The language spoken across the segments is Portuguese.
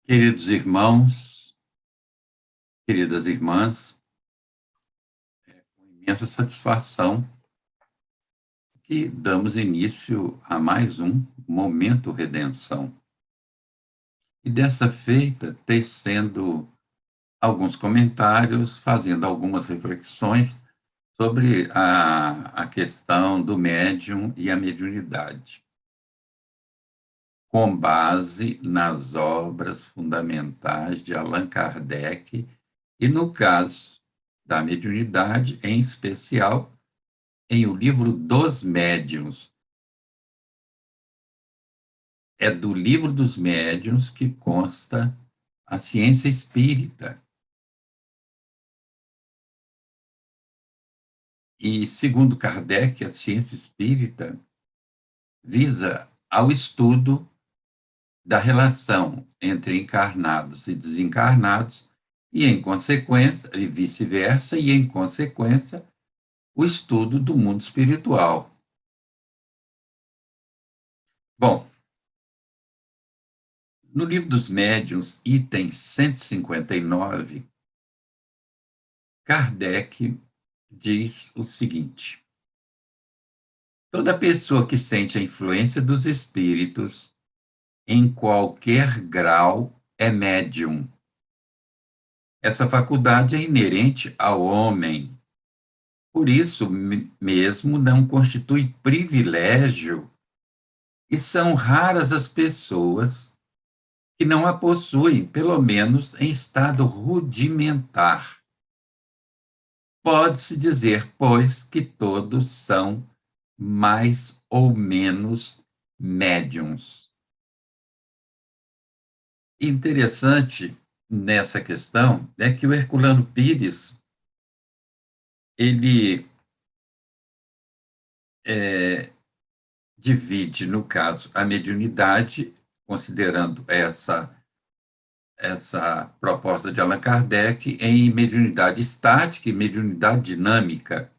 Queridos irmãos, queridas irmãs, com imensa satisfação que damos início a mais um Momento Redenção. E dessa feita, tecendo alguns comentários, fazendo algumas reflexões sobre a questão do médium e a mediunidade, com base nas obras fundamentais de Allan Kardec e, no caso da mediunidade, em especial, em O Livro dos Médiuns. É do Livro dos Médiuns que consta a ciência espírita. E, segundo Kardec, a ciência espírita visa ao estudo da relação entre encarnados e desencarnados, e, em consequência, e vice-versa, e, em consequência, o estudo do mundo espiritual. Bom, no Livro dos Médiuns, item 159, Kardec diz o seguinte: toda pessoa que sente a influência dos espíritos, em qualquer grau, é médium. Essa faculdade é inerente ao homem. Por isso mesmo não constitui privilégio, e são raras as pessoas que não a possuem, pelo menos em estado rudimentar. Pode-se dizer, pois, que todos são mais ou menos médiums. Interessante nessa questão é que o Herculano Pires, ele divide, no caso, a mediunidade, considerando essa proposta de Allan Kardec, em mediunidade estática e mediunidade dinâmica.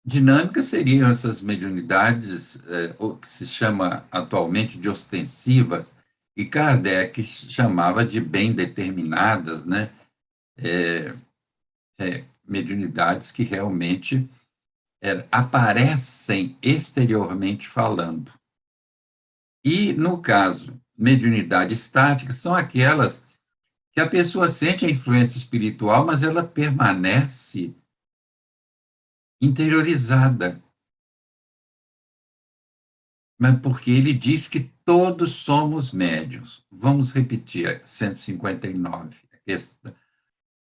Dinâmica seriam essas mediunidades, o que se chama atualmente de ostensivas, e Kardec chamava de bem determinadas, né? Mediunidades que realmente aparecem exteriormente falando. E, no caso, mediunidade estática são aquelas que a pessoa sente a influência espiritual, mas ela permanece interiorizada. Mas porque ele diz que todos somos médiuns. Vamos repetir, 159,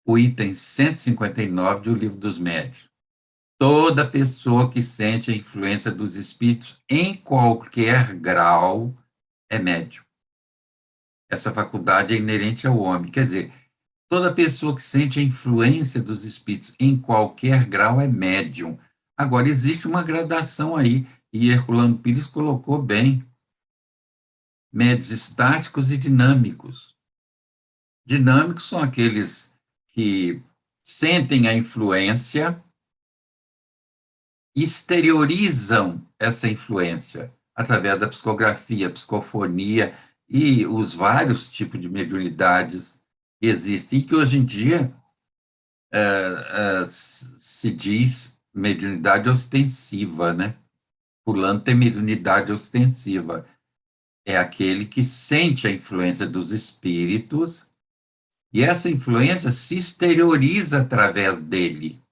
o item 159 do Livro dos Médiuns. Toda pessoa que sente a influência dos espíritos em qualquer grau é médium. Essa faculdade é inerente ao homem. Quer dizer, toda pessoa que sente a influência dos espíritos em qualquer grau é médium. Agora, existe uma gradação aí, e Herculano Pires colocou bem: médios estáticos e dinâmicos. Dinâmicos são aqueles que sentem a influência e exteriorizam essa influência através da psicografia, psicofonia e os vários tipos de mediunidades que existem, e que hoje em dia se diz mediunidade ostensiva, né? Fulano tem mediunidade ostensiva. É aquele que sente a influência dos espíritos e essa influência se exterioriza através dele.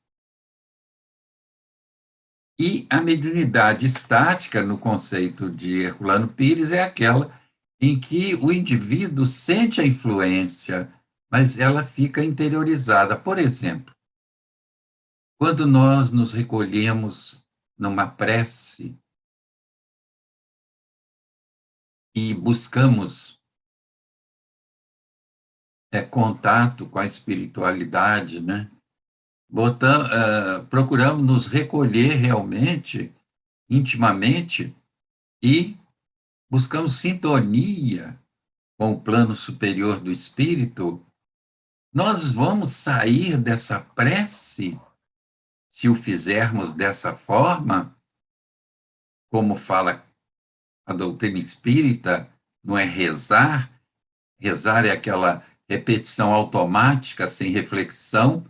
E a mediunidade estática, no conceito de Herculano Pires, é aquela em que o indivíduo sente a influência, mas ela fica interiorizada. Por exemplo, quando nós nos recolhemos numa prece e buscamos contato com a espiritualidade, né? Procuramos nos recolher realmente, intimamente, e buscamos sintonia com o plano superior do espírito. Nós vamos sair dessa prece, se o fizermos dessa forma, como fala a doutrina espírita, não é rezar, Rezar é aquela repetição automática, sem reflexão.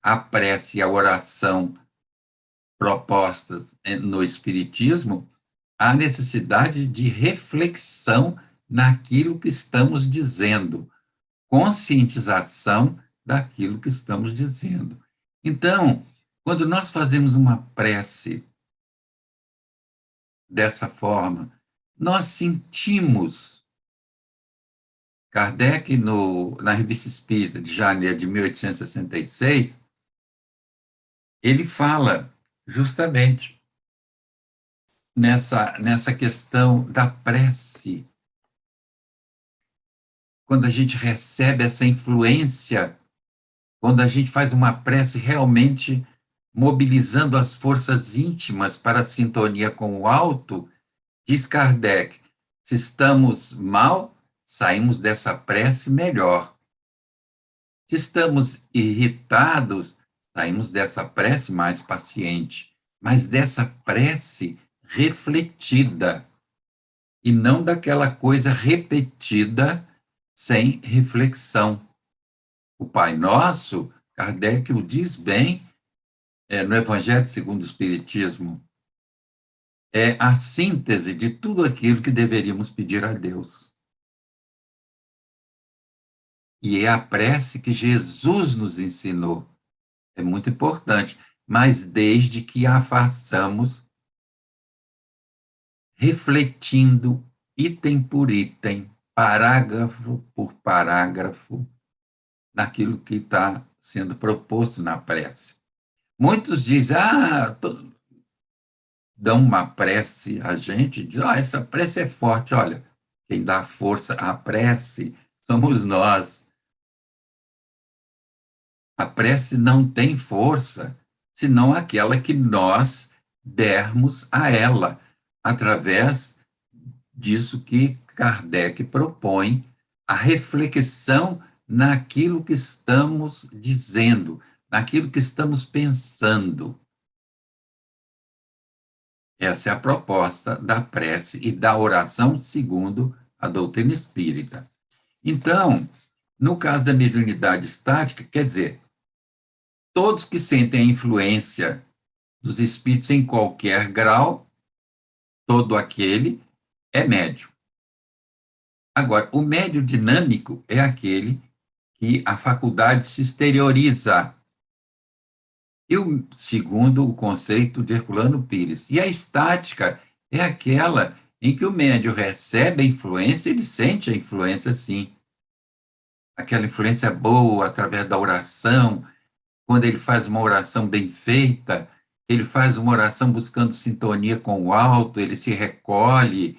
A prece e a oração propostas no Espiritismo, há necessidade de reflexão naquilo que estamos dizendo, conscientização daquilo que estamos dizendo. Então, quando nós fazemos uma prece dessa forma, nós sentimos. Kardec, na Revista Espírita de janeiro de 1866, ele fala justamente nessa questão da prece. Quando a gente recebe essa influência, quando a gente faz uma prece realmente mobilizando as forças íntimas para a sintonia com o alto, diz Kardec, se estamos mal, saímos dessa prece melhor. Se estamos irritados, saímos dessa prece mais paciente, mas dessa prece refletida, e não daquela coisa repetida sem reflexão. O Pai Nosso, Kardec o diz bem, no Evangelho segundo o Espiritismo, é a síntese de tudo aquilo que deveríamos pedir a Deus. E é a prece que Jesus nos ensinou. É muito importante, mas desde que a façamos refletindo item por item, parágrafo por parágrafo, naquilo que está sendo proposto na prece. Muitos dizem, dão uma prece a gente, diz, essa prece é forte. Olha, quem dá força à prece somos nós. A prece não tem força senão aquela que nós dermos a ela, através disso que Kardec propõe, a reflexão naquilo que estamos dizendo, naquilo que estamos pensando. Essa é a proposta da prece e da oração segundo a doutrina espírita. Então, no caso da mediunidade estática, quer dizer, todos que sentem a influência dos espíritos em qualquer grau, todo aquele é médium. Agora, o médio dinâmico é aquele que a faculdade se exterioriza. E o segundo, o conceito de Herculano Pires. E a estática é aquela em que o médium recebe a influência, ele sente a influência, sim. Aquela influência boa através da oração, quando ele faz uma oração bem feita, ele faz uma oração buscando sintonia com o alto, ele se recolhe,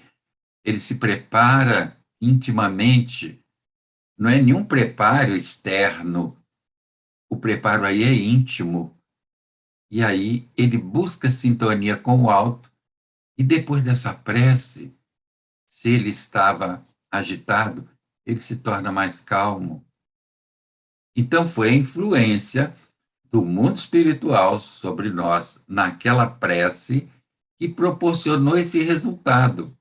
ele se prepara intimamente. Não é nenhum preparo externo, o preparo aí é íntimo. E aí ele busca sintonia com o alto, e depois dessa prece, se ele estava agitado, ele se torna mais calmo. Então foi a influência do mundo espiritual sobre nós naquela prece que proporcionou esse resultado.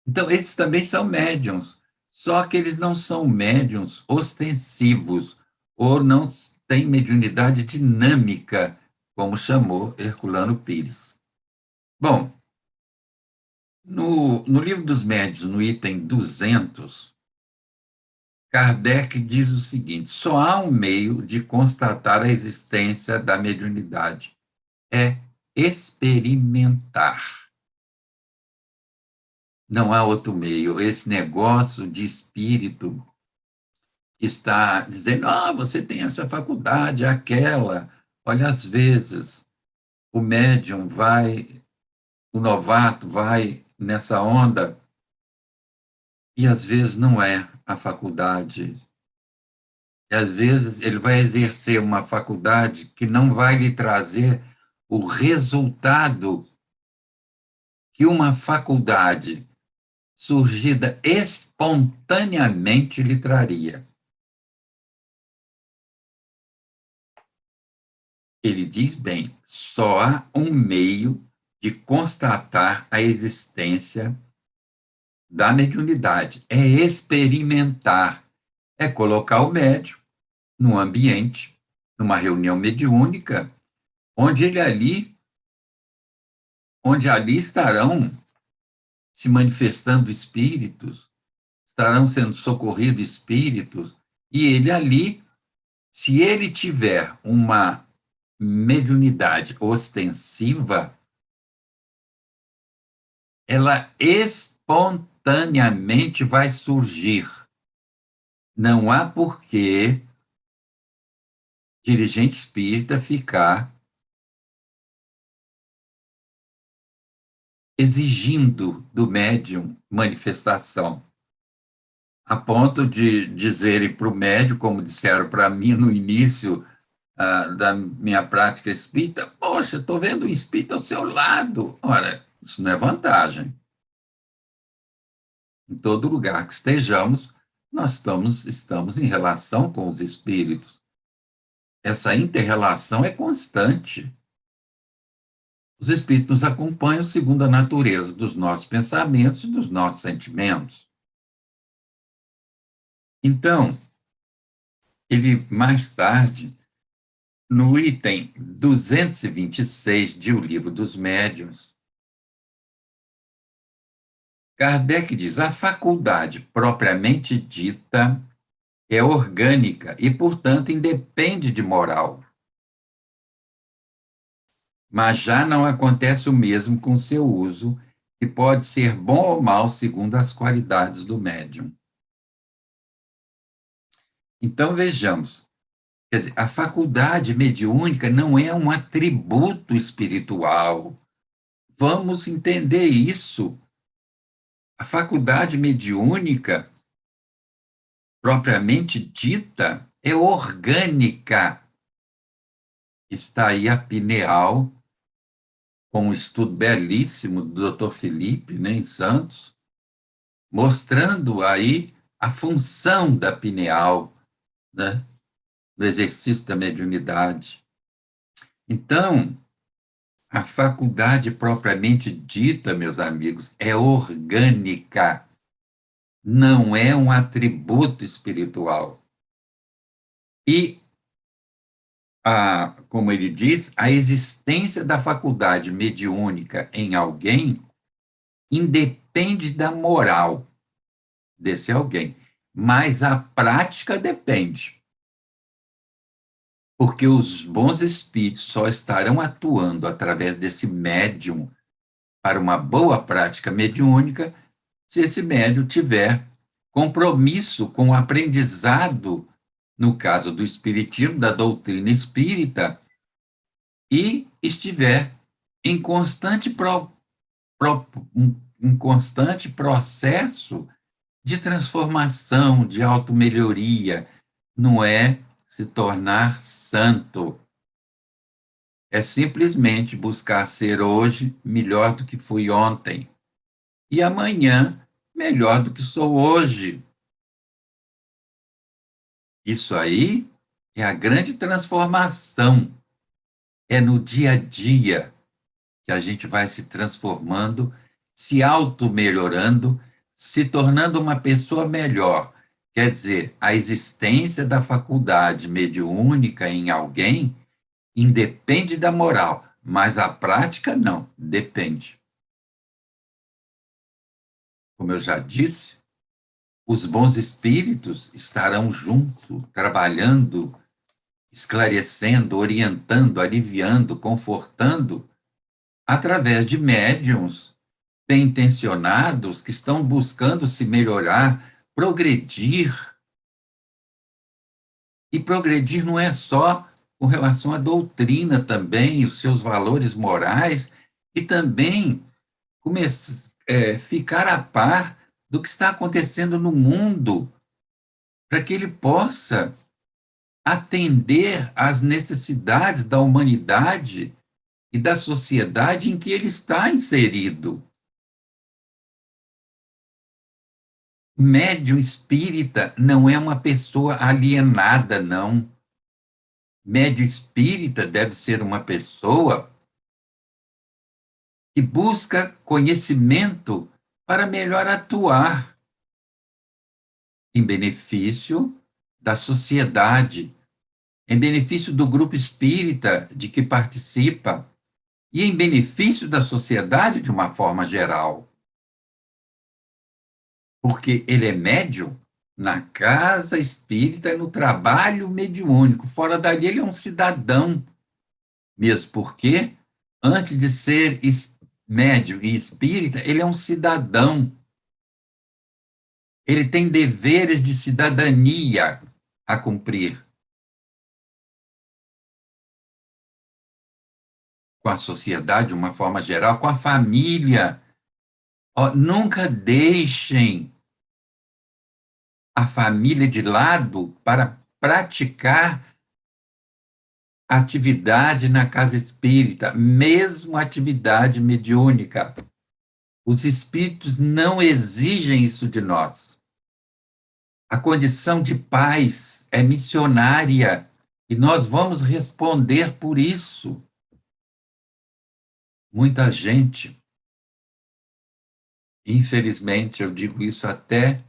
Então, esses também são médiums, só que eles não são médiums ostensivos, ou não têm mediunidade dinâmica, como chamou Herculano Pires. Bom, no Livro dos Médiuns, no item 200, Kardec diz o seguinte: só há um meio de constatar a existência da mediunidade, é experimentar. Não há outro meio. Esse negócio de espírito está dizendo, você tem essa faculdade, aquela. Olha, às vezes o médium vai, o novato vai nessa onda, e às vezes não é a faculdade. E às vezes ele vai exercer uma faculdade que não vai lhe trazer o resultado que uma faculdade surgida espontaneamente lhe traria. Ele diz bem: só há um meio de constatar a existência da mediunidade, é experimentar, é colocar o médium num ambiente, numa reunião mediúnica, onde onde ali estarão se manifestando espíritos, estarão sendo socorridos espíritos, e ele ali, se ele tiver uma mediunidade ostensiva, ela espontaneamente vai surgir. Não há porquê dirigente espírita ficar exigindo do médium manifestação, a ponto de dizerem para o médium, como disseram para mim no início da minha prática espírita: poxa, estou vendo um espírito ao seu lado. Ora, isso não é vantagem. Em todo lugar que estejamos, nós estamos em relação com os espíritos. Essa inter-relação é constante. Os espíritos nos acompanham segundo a natureza dos nossos pensamentos e dos nossos sentimentos. Então, ele mais tarde, no item 226 de O Livro dos Médiuns, Kardec diz: a faculdade propriamente dita é orgânica e, portanto, independe de moral. Mas já não acontece o mesmo com seu uso, que pode ser bom ou mal segundo as qualidades do médium. Então, vejamos, quer dizer, a faculdade mediúnica não é um atributo espiritual. Vamos entender isso. A faculdade mediúnica, propriamente dita, é orgânica. Está aí a pineal, com um estudo belíssimo do Dr. Felipe, né, em Santos, mostrando aí a função da pineal, né, no exercício da mediunidade. Então, a faculdade propriamente dita, meus amigos, é orgânica, não é um atributo espiritual. E, como ele diz, a existência da faculdade mediúnica em alguém independe da moral desse alguém, mas a prática depende. Porque os bons espíritos só estarão atuando através desse médium para uma boa prática mediúnica se esse médium tiver compromisso com o aprendizado, no caso do espiritismo, da doutrina espírita, e estiver em um constante processo de transformação, de automelhoria. Não é se tornar santo. É simplesmente buscar ser hoje melhor do que fui ontem e amanhã melhor do que sou hoje. Isso aí é a grande transformação. É no dia a dia que a gente vai se transformando, se auto-melhorando, se tornando uma pessoa melhor. Quer dizer, a existência da faculdade mediúnica em alguém independe da moral, mas a prática não, depende. Como eu já disse, os bons espíritos estarão junto, trabalhando, esclarecendo, orientando, aliviando, confortando, através de médiums bem-intencionados que estão buscando se melhorar, progredir. E progredir não é só com relação à doutrina também, os seus valores morais, e também ficar a par do que está acontecendo no mundo, para que ele possa atender às necessidades da humanidade e da sociedade em que ele está inserido. Médium espírita não é uma pessoa alienada, não. Médium espírita deve ser uma pessoa que busca conhecimento para melhor atuar em benefício da sociedade, em benefício do grupo espírita de que participa e em benefício da sociedade de uma forma geral. Porque ele é médium na casa espírita e no trabalho mediúnico. Fora dali, ele é um cidadão, mesmo porque, antes de ser médium e espírita, ele é um cidadão. Ele tem deveres de cidadania a cumprir com a sociedade de uma forma geral, com a família. Ó, nunca deixem a família de lado para praticar atividade na casa espírita, mesmo atividade mediúnica. Os espíritos não exigem isso de nós. A condição de paz é missionária e nós vamos responder por isso. Muita gente, infelizmente, eu digo isso até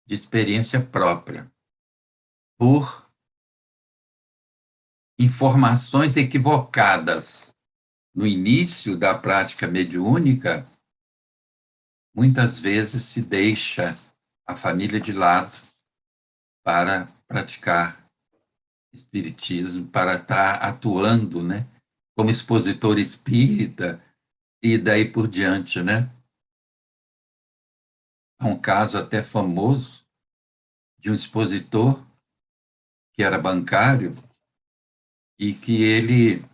de experiência própria, por informações equivocadas no início da prática mediúnica, muitas vezes se deixa a família de lado para praticar espiritismo, para estar atuando, né, como expositor espírita e daí por diante, né? Há um caso até famoso de um expositor que era bancário e que ele,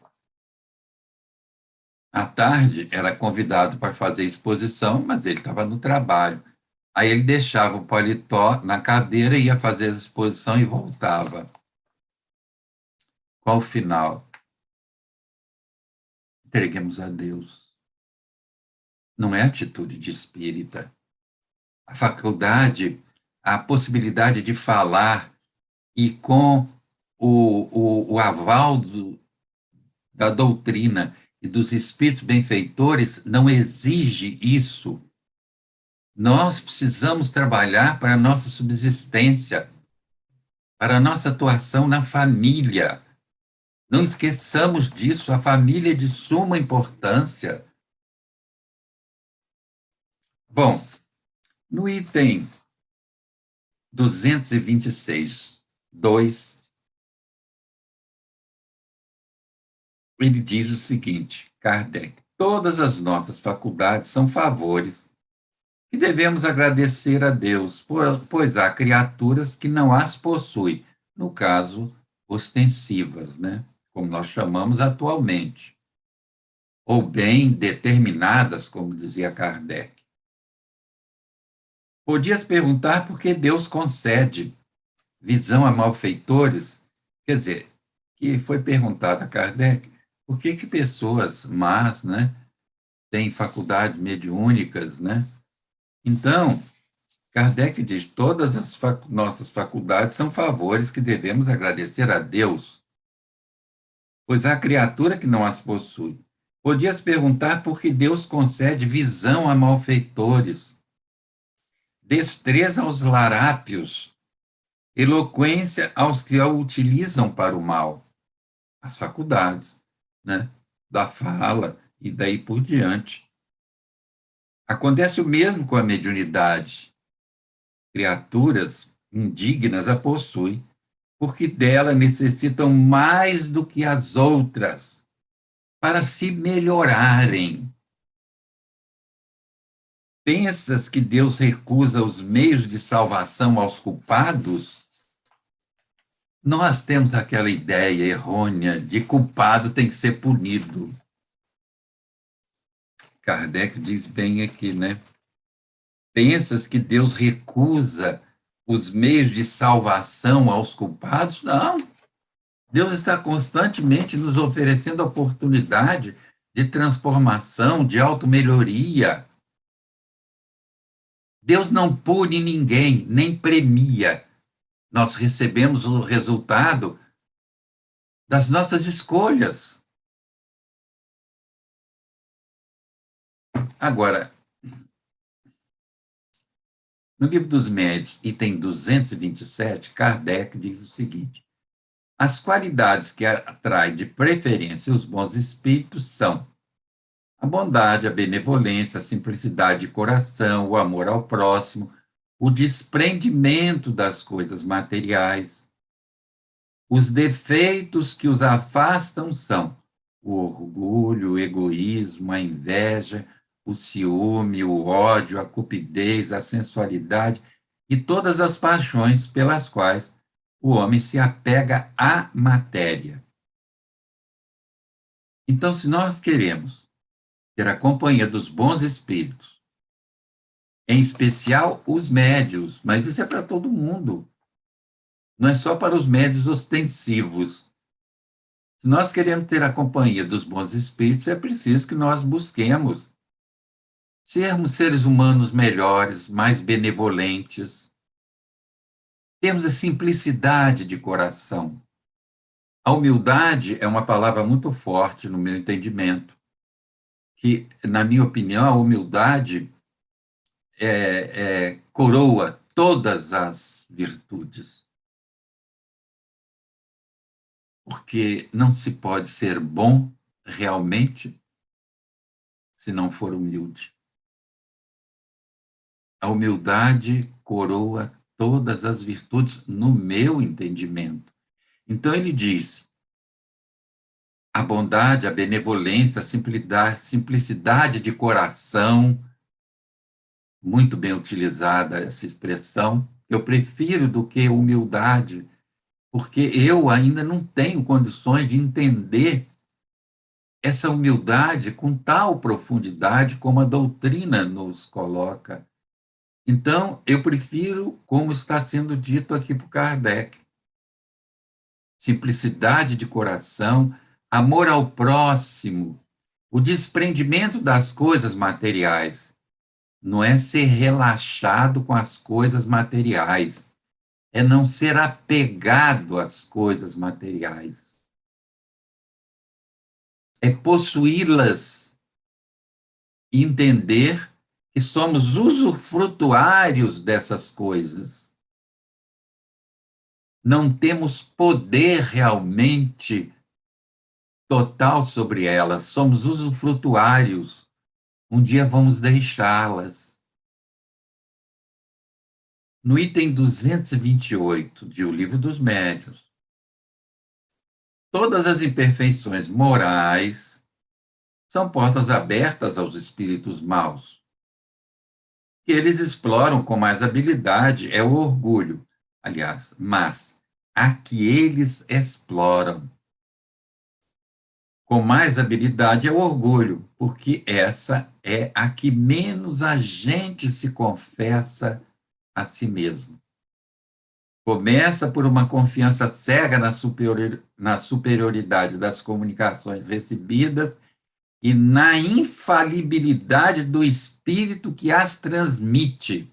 à tarde, era convidado para fazer exposição, mas ele estava no trabalho. Aí ele deixava o paletó na cadeira, ia fazer a exposição e voltava. Qual o final? Entreguemos a Deus. Não é atitude de espírita. A faculdade, a possibilidade de falar e com o aval da doutrina e dos espíritos benfeitores não exige isso. Nós precisamos trabalhar para a nossa subsistência, para a nossa atuação na família. Não esqueçamos disso, a família é de suma importância. Bom, no item 226, 2, ele diz o seguinte, Kardec, todas as nossas faculdades são favores que devemos agradecer a Deus, pois há criaturas que não as possuem, no caso, ostensivas, né? Como nós chamamos atualmente, ou bem determinadas, como dizia Kardec. Podias perguntar por que Deus concede visão a malfeitores? Quer dizer, que foi perguntado a Kardec por que pessoas más, né, têm faculdades mediúnicas, né? Então, Kardec diz: todas as nossas faculdades são favores que devemos agradecer a Deus, pois há criatura que não as possui. Podias perguntar por que Deus concede visão a malfeitores, destreza aos larápios, eloquência aos que a utilizam para o mal, as faculdades, né, da fala e daí por diante. Acontece o mesmo com a mediunidade. Criaturas indignas a possuem, porque dela necessitam mais do que as outras para se melhorarem. Pensas que Deus recusa os meios de salvação aos culpados? Nós temos aquela ideia errônea de culpado tem que ser punido. Kardec diz bem aqui, né? Pensas que Deus recusa os meios de salvação aos culpados? Não. Deus está constantemente nos oferecendo a oportunidade de transformação, de automelhoria. Deus não pune ninguém, nem premia. Nós recebemos o resultado das nossas escolhas. Agora, No Livro dos Médiuns, item 227, Kardec diz o seguinte: as qualidades que atraem de preferência os bons espíritos são a bondade, a benevolência, a simplicidade de coração, o amor ao próximo, o desprendimento das coisas materiais. Os defeitos que os afastam são o orgulho, o egoísmo, a inveja, o ciúme, o ódio, a cupidez, a sensualidade e todas as paixões pelas quais o homem se apega à matéria. Então, se nós queremos ter a companhia dos bons espíritos, em especial os médios, mas isso é para todo mundo, não é só para os médios ostensivos. Se nós queremos ter a companhia dos bons espíritos, é preciso que nós busquemos sermos seres humanos melhores, mais benevolentes, termos a simplicidade de coração. A humildade é uma palavra muito forte no meu entendimento, que, na minha opinião, a humildade coroa todas as virtudes, porque não se pode ser bom realmente se não for humilde. A humildade coroa todas as virtudes no meu entendimento. Então ele diz: a bondade, a benevolência, a simplicidade de coração, muito bem utilizada essa expressão, eu prefiro do que humildade, porque eu ainda não tenho condições de entender essa humildade com tal profundidade como a doutrina nos coloca. Então, eu prefiro, como está sendo dito aqui por Kardec, simplicidade de coração, amor ao próximo, o desprendimento das coisas materiais. Não é ser relaxado com as coisas materiais, é não ser apegado às coisas materiais, é possuí-las e entender que somos usufrutuários dessas coisas. Não temos poder realmente total sobre elas, somos usufrutuários. Um dia vamos deixá-las. No item 228 de O Livro dos Médiuns, todas as imperfeições morais são portas abertas aos espíritos maus, que eles exploram com mais habilidade é o orgulho, aliás, mas a que eles exploram com mais habilidade é o orgulho, porque essa é a que menos a gente se confessa a si mesmo. Começa por uma confiança cega na superioridade das comunicações recebidas e na infalibilidade do espírito que as transmite.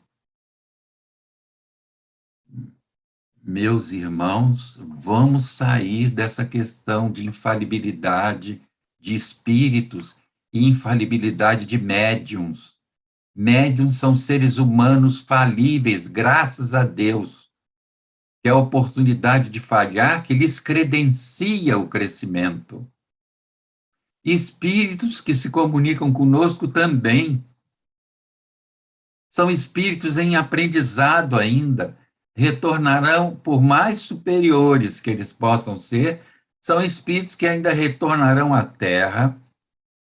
Meus irmãos, vamos sair dessa questão de infalibilidade de espíritos e infalibilidade de médiums. Médiums são seres humanos falíveis, graças a Deus, que é a oportunidade de falhar que lhes credencia o crescimento. Espíritos que se comunicam conosco também são espíritos em aprendizado ainda, retornarão, por mais superiores que eles possam ser, são espíritos que ainda retornarão à Terra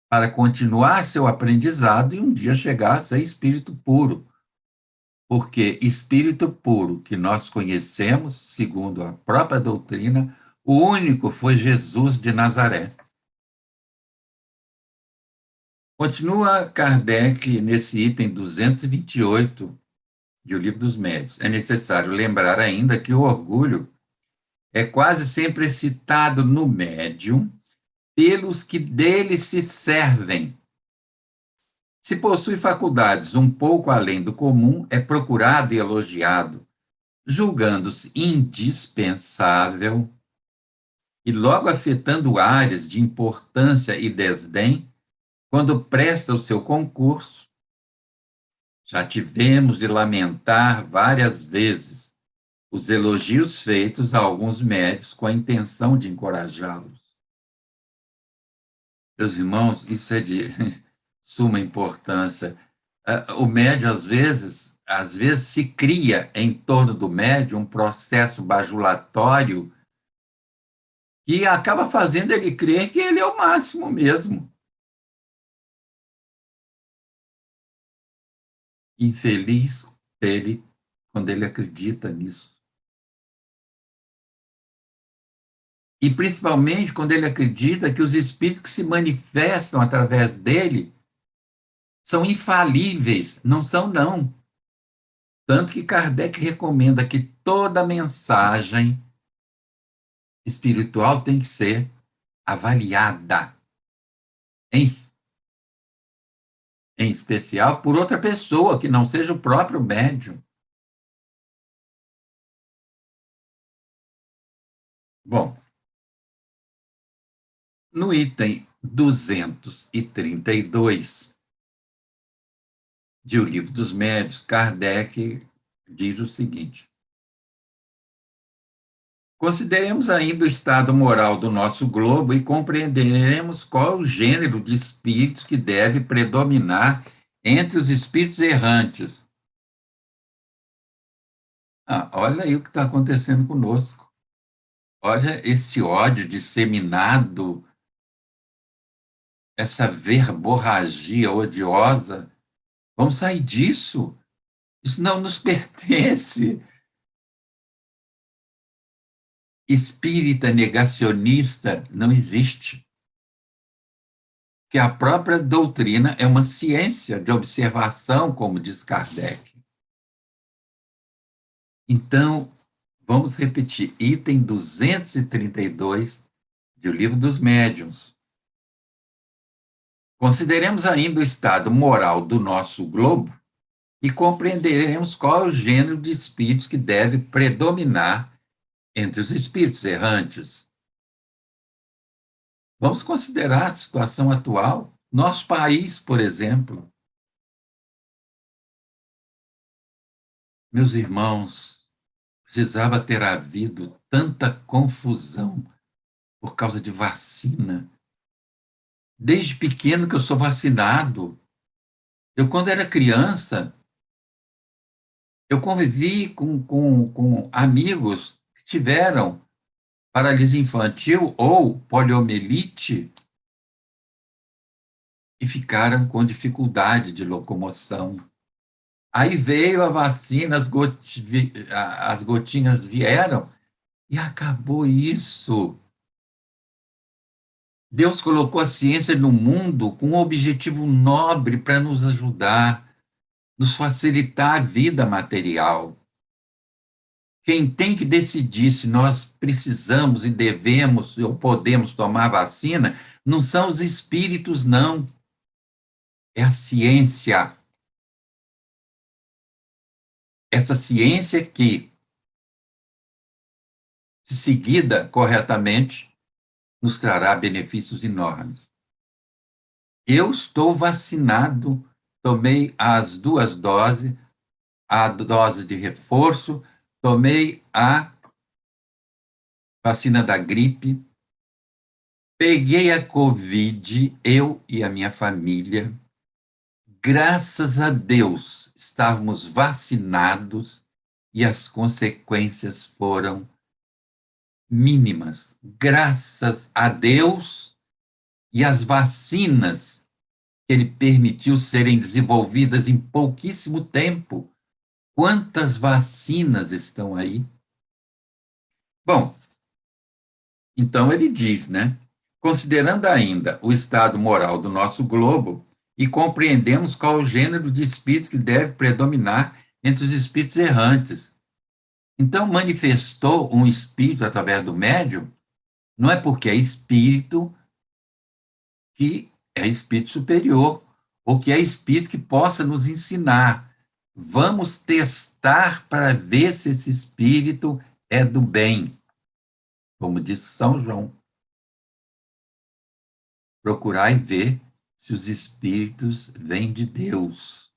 para continuar seu aprendizado e um dia chegar a ser espírito puro. Porque espírito puro que nós conhecemos, segundo a própria doutrina, o único foi Jesus de Nazaré. Continua Kardec nesse item 228 de O Livro dos Médiuns. É necessário lembrar ainda que o orgulho é quase sempre excitado no médium pelos que dele se servem. Se possui faculdades um pouco além do comum, é procurado e elogiado, julgando-se indispensável e logo afetando áreas de importância e desdém, quando presta o seu concurso, Já tivemos de lamentar várias vezes os elogios feitos a alguns médicos com a intenção de encorajá-los. Meus irmãos, isso é de suma importância. O médium, às vezes se cria em torno do médium um processo bajulatório que acaba fazendo ele crer que ele é o máximo mesmo. Infeliz ele quando ele acredita nisso. E principalmente quando ele acredita que os espíritos que se manifestam através dele são infalíveis. Não são, não. Tanto que Kardec recomenda que toda mensagem espiritual tem que ser avaliada, em, em especial por outra pessoa, que não seja o próprio médium. Bom, no item 232 de O Livro dos Médiuns, Kardec diz o seguinte: consideremos ainda o estado moral do nosso globo e compreenderemos qual é o gênero de espíritos que deve predominar entre os espíritos errantes. Olha aí o que está acontecendo conosco. Olha esse ódio disseminado, essa verborragia odiosa. Vamos sair disso. Isso não nos pertence. Espírita negacionista não existe. Que a própria doutrina é uma ciência de observação, como diz Kardec. Então, vamos repetir, item 232 do Livro dos Médiuns. Consideremos ainda o estado moral do nosso globo e compreenderemos qual é o gênero de espíritos que deve predominar entre os espíritos errantes. Vamos considerar a situação atual. Nosso país, por exemplo. Meus irmãos, precisava ter havido tanta confusão por causa de vacina. Desde pequeno que eu sou vacinado. Eu, quando era criança, eu convivi com amigos que tiveram paralisia infantil ou poliomielite e ficaram com dificuldade de locomoção. Aí veio a vacina, as gotinhas vieram e acabou isso. Deus colocou a ciência no mundo com um objetivo nobre para nos ajudar, nos facilitar a vida material. Quem tem que decidir se nós precisamos e devemos ou podemos tomar vacina não são os espíritos, não. É a ciência. Essa ciência que, se seguida corretamente, nos trará benefícios enormes. Eu estou vacinado, tomei as duas doses, a dose de reforço, tomei a vacina da gripe, peguei a Covid, eu e a minha família. Graças a Deus, estávamos vacinados e as consequências foram mínimas. Graças a Deus e as vacinas que ele permitiu serem desenvolvidas em pouquíssimo tempo. Quantas vacinas estão aí? Bom, então ele diz, né? Considerando ainda o estado moral do nosso globo e compreendemos qual o gênero de espíritos que deve predominar entre os espíritos errantes. Então, manifestou um espírito através do médium, não é porque é espírito que é espírito superior, ou que é espírito que possa nos ensinar. Vamos testar para ver se esse espírito é do bem, como disse São João. Procurar e ver se os espíritos vêm de Deus.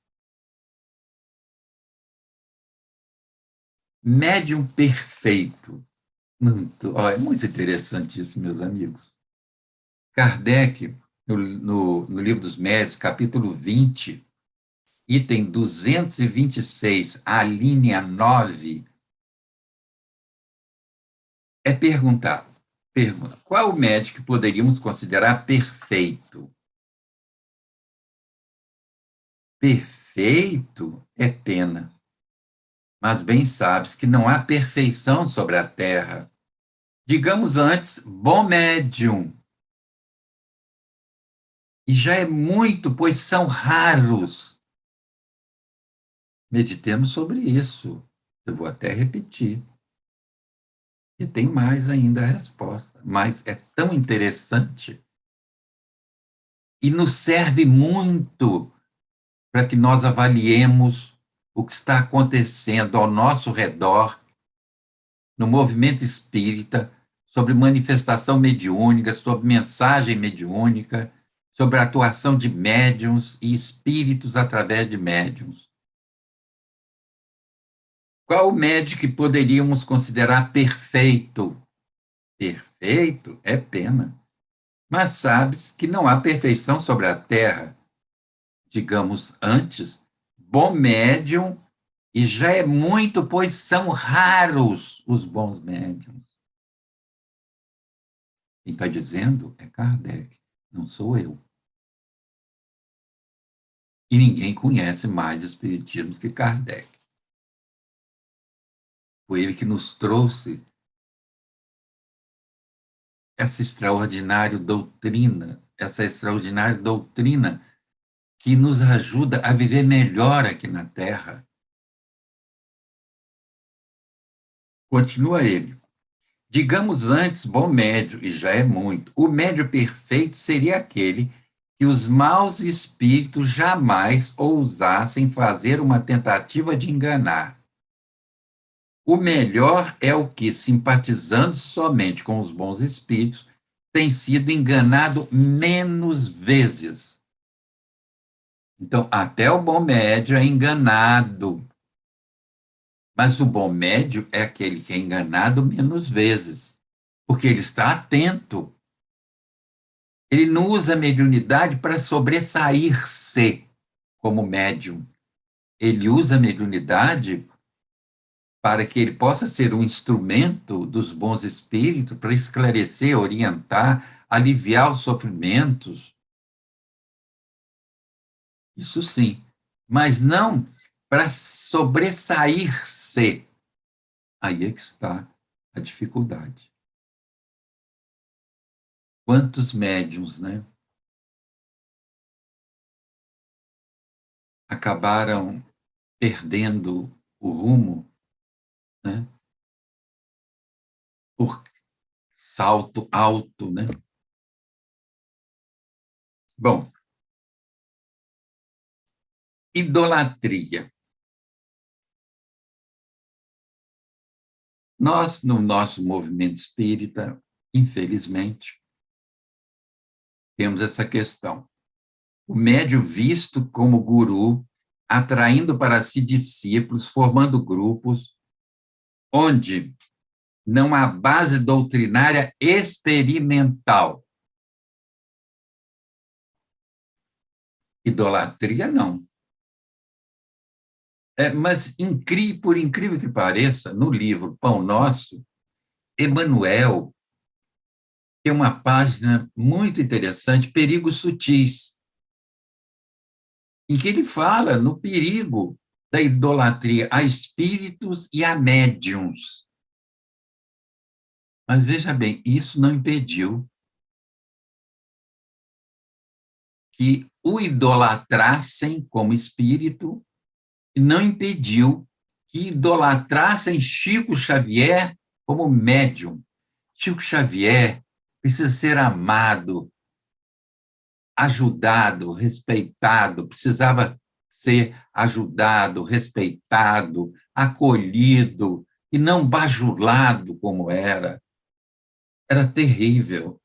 Médium perfeito. É muito interessante isso, meus amigos. Kardec, no Livro dos Médiuns, capítulo 20, item 226, a linha 9, é pergunta, qual o médium que poderíamos considerar perfeito? Perfeito é pena, mas bem sabes que não há perfeição sobre a terra. Digamos antes, bom médium. E já é muito, pois são raros. Meditemos sobre isso. Eu vou até repetir. E tem mais ainda a resposta. Mas é tão interessante e nos serve muito para que nós avaliemos o que está acontecendo ao nosso redor no movimento espírita, sobre manifestação mediúnica, sobre mensagem mediúnica, sobre a atuação de médiuns e espíritos através de médiuns. Qual o médium que poderíamos considerar perfeito? Perfeito é pena. Mas sabes que não há perfeição sobre a terra. Digamos antes, bom médium, e já é muito, pois são raros os bons médiums. Quem está dizendo é Kardec, não sou eu. E ninguém conhece mais Espiritismo que Kardec. Foi ele que nos trouxe essa extraordinária doutrina que nos ajuda a viver melhor aqui na Terra. Continua ele. Digamos antes, bom médio, e já é muito. O médio perfeito seria aquele que os maus espíritos jamais ousassem fazer uma tentativa de enganar. O melhor é o que, simpatizando somente com os bons espíritos, tem sido enganado menos vezes. Então, até o bom médio é enganado. Mas o bom médio é aquele que é enganado menos vezes, porque ele está atento. Ele não usa a mediunidade para sobressair-se como médium. Ele usa a mediunidade para que ele possa ser um instrumento dos bons espíritos para esclarecer, orientar, aliviar os sofrimentos. Isso sim, mas não para sobressair-se. Aí é que está a dificuldade. Quantos médiums, né, acabaram perdendo o rumo, né, por salto alto, né? Bom, idolatria. Nós, no nosso movimento espírita, infelizmente, temos essa questão. O médio visto como guru, atraindo para si discípulos, formando grupos, onde não há base doutrinária experimental. Idolatria, não. Mas, por incrível que pareça, no livro Pão Nosso, Emmanuel tem uma página muito interessante, Perigos Sutis, em que ele fala no perigo da idolatria a espíritos e a médiums. Mas veja bem, isso não impediu que o idolatrassem como espírito, e não impediu que idolatrassem Chico Xavier como médium. Chico Xavier precisa ser amado, ajudado, respeitado, precisava ser ajudado, respeitado, acolhido e não bajulado como era. Era terrível.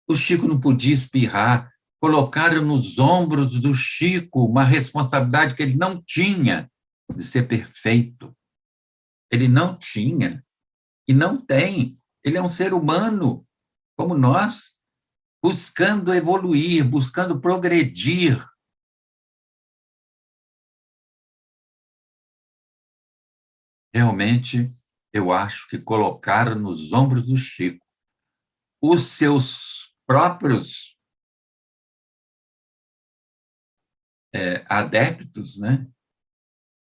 O Chico não podia espirrar, colocaram nos ombros do Chico uma responsabilidade que ele não tinha de ser perfeito. Ele não tinha e não tem. Ele é um ser humano, como nós, buscando evoluir, buscando progredir. Realmente, eu acho que colocaram nos ombros do Chico os seus próprios adeptos, né?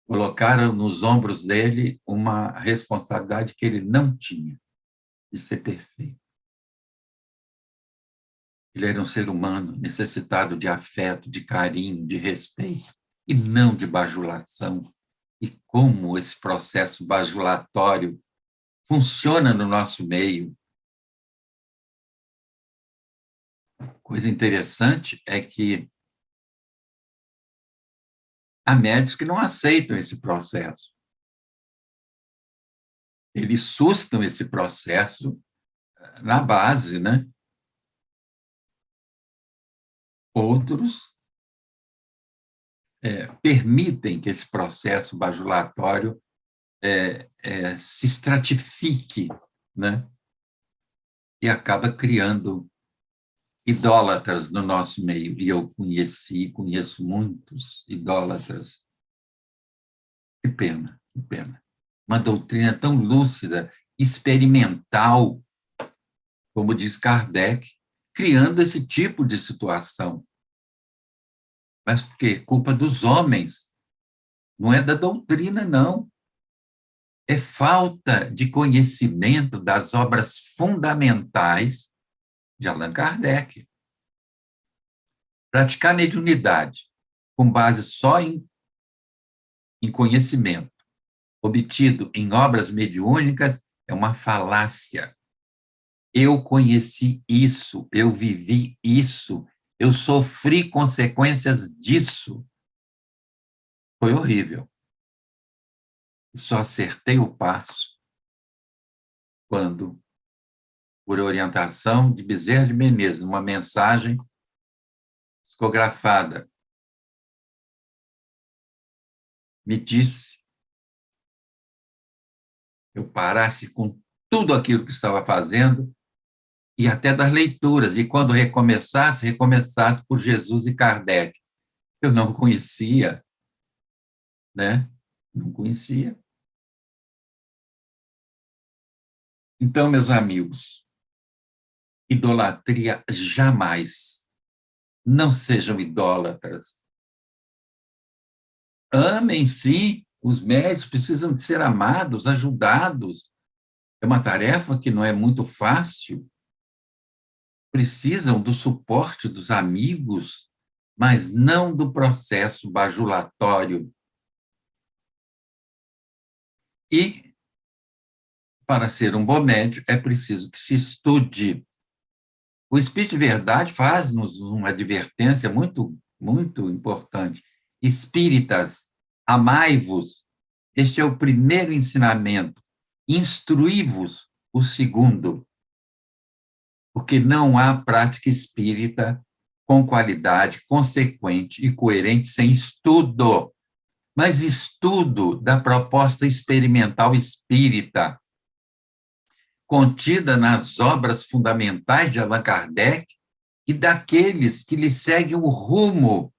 Colocaram nos ombros dele uma responsabilidade que ele não tinha, de ser perfeito. Ele era um ser humano necessitado de afeto, de carinho, de respeito, e não de bajulação. E como esse processo bajulatório funciona no nosso meio. Coisa interessante é que há médicos que não aceitam esse processo. Eles sustam esse processo na base, né? Outros permitem que esse processo bajulatório se estratifique, né? E acaba criando idólatras no nosso meio. E eu conheço muitos idólatras. Que pena, que pena. Uma doutrina tão lúcida, experimental, como diz Kardec, criando esse tipo de situação. Mas por quê? Culpa dos homens. Não é da doutrina, não. É falta de conhecimento das obras fundamentais de Allan Kardec. Praticar mediunidade com base só em conhecimento obtido em obras mediúnicas é uma falácia. Eu conheci isso, eu vivi isso, eu sofri consequências disso. Foi horrível. Só acertei o passo quando, por orientação de Bezerra de Menezes, uma mensagem psicografada, me disse que eu parasse com tudo aquilo que estava fazendo e até das leituras, e quando recomeçasse por Jesus e Kardec. Eu não conhecia, né? Não conhecia. Então, meus amigos, idolatria jamais. Não sejam idólatras. Amem, sim. Os médicos precisam de ser amados, ajudados. É uma tarefa que não é muito fácil. Precisam do suporte dos amigos, mas não do processo bajulatório. E, para ser um bom médico, é preciso que se estude. O Espírito de Verdade faz-nos uma advertência muito, muito importante. Espíritas, amai-vos. Este é o primeiro ensinamento. Instruí-vos, o segundo. Porque não há prática espírita com qualidade, consequente e coerente sem estudo. Mas estudo da proposta experimental espírita, contida nas obras fundamentais de Allan Kardec e daqueles que lhe seguem o rumo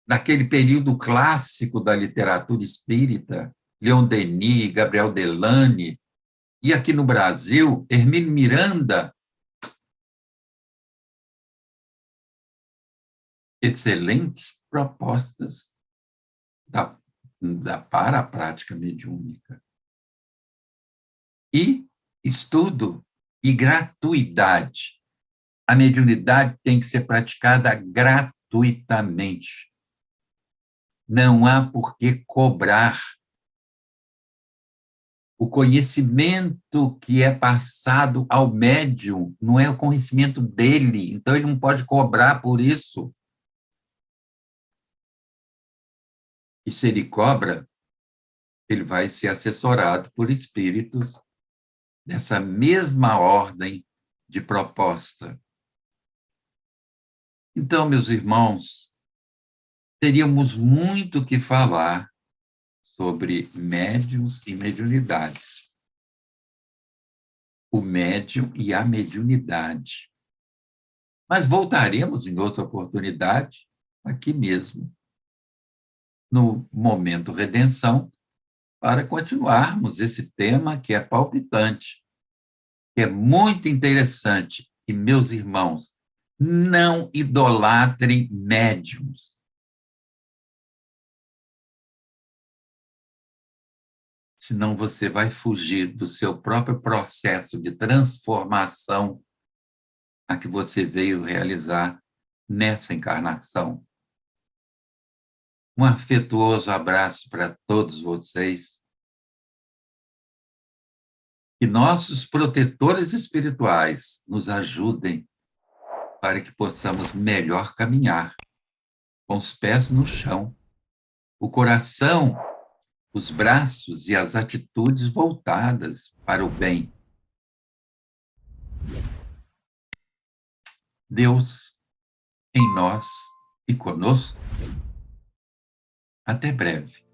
daquele período clássico da literatura espírita, Leon Denis, Gabriel Delany, e aqui no Brasil, Hermínio Miranda, excelentes propostas para a prática mediúnica. E estudo e gratuidade. A mediunidade tem que ser praticada gratuitamente. Não há por que cobrar. O conhecimento que é passado ao médium não é o conhecimento dele, então ele não pode cobrar por isso. E se ele cobra, ele vai ser assessorado por espíritos dessa mesma ordem de proposta. Então, meus irmãos, teríamos muito que falar sobre médiuns e mediunidades. O médium e a mediunidade. Mas voltaremos em outra oportunidade, aqui mesmo, no Momento Redenção, para continuarmos esse tema que é palpitante, que é muito interessante. E, meus irmãos, não idolatrem médiums. Senão você vai fugir do seu próprio processo de transformação a que você veio realizar nessa encarnação. Um afetuoso abraço para todos vocês. Que nossos protetores espirituais nos ajudem para que possamos melhor caminhar, com os pés no chão, o coração, os braços e as atitudes voltadas para o bem. Deus em nós e conosco. Até breve.